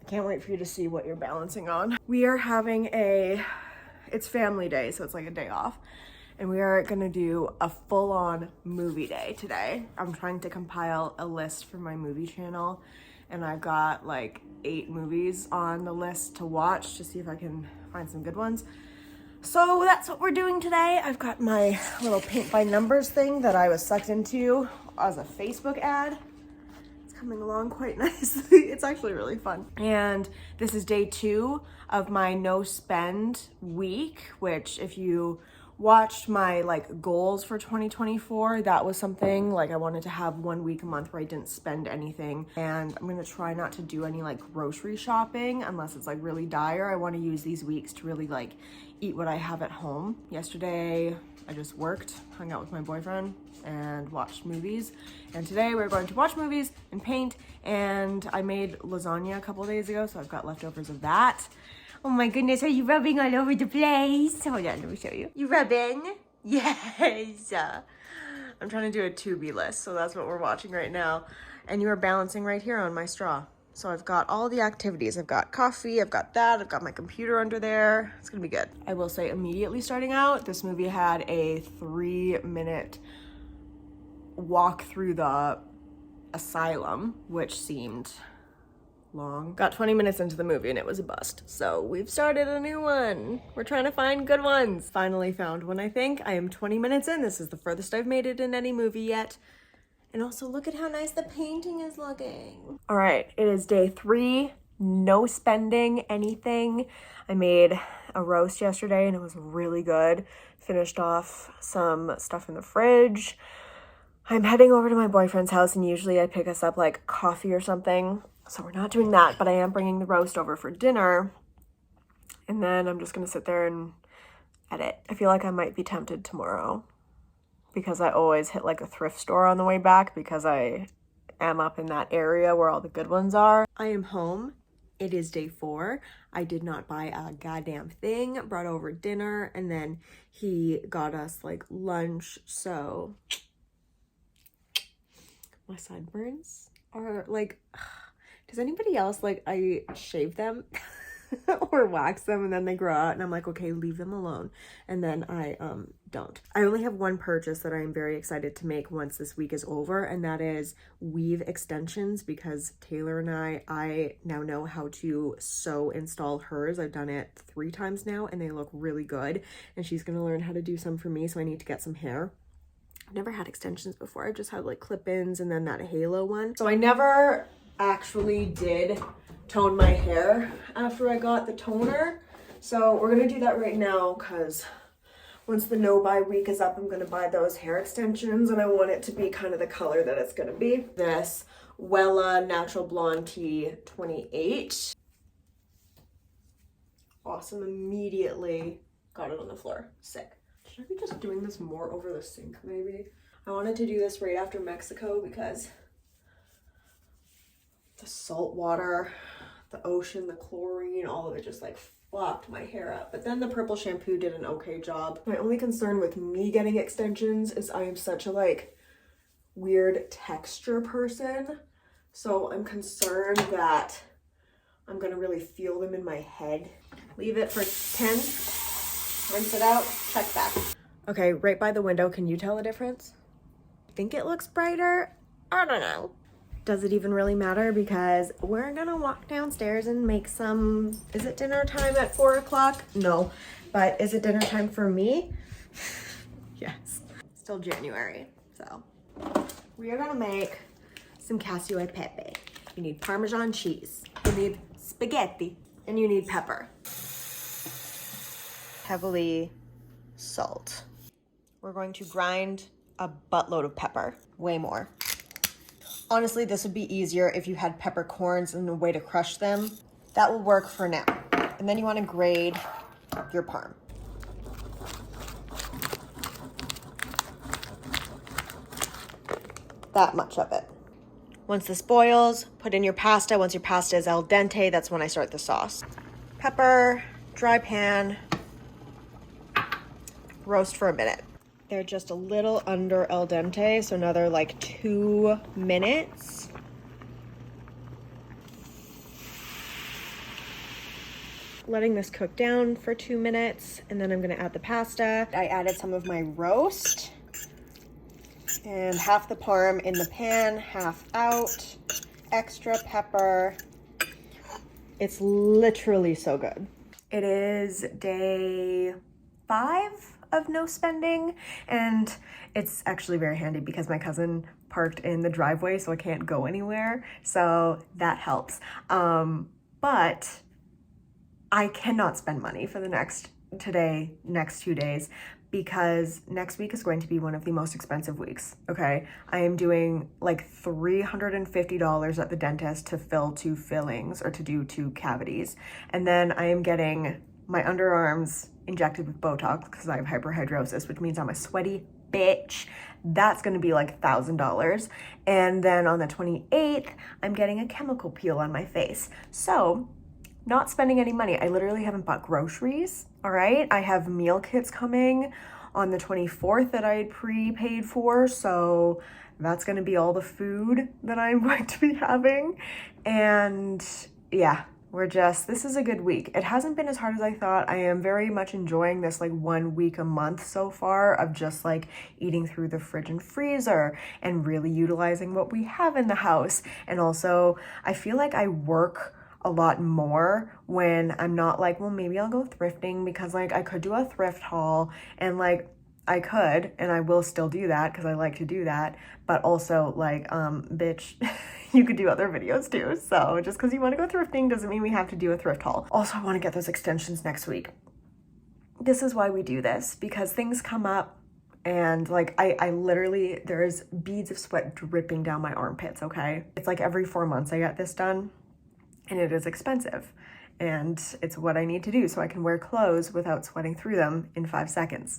Can't wait for you to see what you're balancing on. We are having it's family day, so it's like a day off. And we are gonna do a full-on movie day today. I'm trying to compile a list for my movie channel, and I've got like 8 movies on the list to watch to see if I can find some good ones. So that's what we're doing today. I've got my little paint by numbers thing that I was sucked into as a Facebook ad. Coming along quite nicely. It's actually really fun. And this is day 2 of my no spend week, which if you watched my like goals for 2024, that was something like I wanted to have 1 week a month where I didn't spend anything. And I'm gonna try not to do any like grocery shopping unless it's like really dire. I want to use these weeks to really like eat what I have at home. Yesterday I just worked, hung out with my boyfriend, and watched movies. And today we're going to watch movies and paint, and I made lasagna a couple days ago, so I've got leftovers of that. Oh my goodness, are you rubbing all over the place? Hold on, let me show you. You rubbing? Yes. I'm trying to do a to-be list, so that's what we're watching right now. And you are balancing right here on my straw. So I've got all the activities. I've got coffee, I've got that, I've got my computer under there. It's gonna be good. I will say immediately starting out, this movie had a 3-minute walk through the asylum, which seemed long. Got 20 minutes into the movie and it was a bust. So we've started a new one. We're trying to find good ones. Finally found one, I think. I am 20 minutes in. This is the furthest I've made it in any movie yet. And also look at how nice the painting is looking. All right, it is day 3, no spending anything. I made a roast yesterday and it was really good. Finished off some stuff in the fridge. I'm heading over to my boyfriend's house and usually I pick us up like coffee or something. So we're not doing that, but I am bringing the roast over for dinner. And then I'm just gonna sit there and edit. I feel like I might be tempted tomorrow because I always hit like a thrift store on the way back because I am up in that area where all the good ones are. I am home. It is day 4. I did not buy a goddamn thing, brought over dinner, and then he got us like lunch. So my sideburns are like, does anybody else like I shave them or wax them and then they grow out and I'm like, okay, leave them alone. And then I don't. I only have one purchase that I am very excited to make once this week is over, and that is weave extensions, because Taylor and I now know how to sew install hers. I've done it 3 times now and they look really good, and she's gonna learn how to do some for me, so I need to get some hair. I've never had extensions before. I've just had like clip-ins and then that halo one. So I never actually did tone my hair after I got the toner. So we're gonna do that right now because once the no buy week is up, I'm gonna buy those hair extensions and I want it to be kind of the color that it's gonna be. This Wella Natural Blonde Tea 28. Awesome, immediately got it on the floor, sick. Should I be just doing this more over the sink maybe? I wanted to do this right after Mexico because the salt water, the ocean, the chlorine, all of it just like flopped my hair up. But then the purple shampoo did an okay job. My only concern with me getting extensions is I am such a like weird texture person. So I'm concerned that I'm gonna really feel them in my head. Leave it for 10, rinse it out, check back. Okay, right by the window, can you tell a difference? I think it looks brighter. I don't know. Does it even really matter? Because we're gonna walk downstairs and make some, is it dinner time at 4 o'clock? No, but is it dinner time for me? Yes. Still January, so. We are gonna make some cacio e pepe. You need Parmesan cheese, you need spaghetti, and you need pepper. Heavily salt. We're going to grind a buttload of pepper, way more. Honestly, this would be easier if you had peppercorns and a way to crush them. That will work for now. And then you want to grade your parm. That much of it. Once this boils, put in your pasta. Once your pasta is al dente, that's when I start the sauce. Pepper, dry pan, roast for a minute. They're just a little under al dente, so another like 2 minutes. letting this cook down for 2 minutes, and then I'm gonna add the pasta. I added some of my roast and half the parm in the pan, half out, extra pepper. It's literally so good. It is day 5 of no spending, and it's actually very handy because my cousin parked in the driveway, so I can't go anywhere, so that helps. But I cannot spend money for the next 2 days, because next week is going to be one of the most expensive weeks, okay? I am doing like $350 at the dentist to fill 2 fillings, or to do 2 cavities. And then I am getting my underarms injected with Botox because I have hyperhidrosis, which means I'm a sweaty bitch. That's gonna be like $1,000. And then on the 28th, I'm getting a chemical peel on my face. So, not spending any money. I literally haven't bought groceries, all right? I have meal kits coming on the 24th that I had prepaid for, so that's gonna be all the food that I'm going to be having. And yeah, this is a good week. It hasn't been as hard as I thought. I am very much enjoying this like 1 week a month so far of just like eating through the fridge and freezer and really utilizing what we have in the house. And also, I feel like I work a lot more when I'm not like, well, maybe I'll go thrifting, because like I could do a thrift haul, and like I could, and I will still do that because I like to do that. But also like, bitch, you could do other videos too. So just because you want to go thrifting doesn't mean we have to do a thrift haul. Also, I want to get those extensions next week. This is why we do this, because things come up, and like I literally, there's beads of sweat dripping down my armpits, okay? It's like every 4 months I get this done, and it is expensive. And it's what I need to do so I can wear clothes without sweating through them in 5 seconds.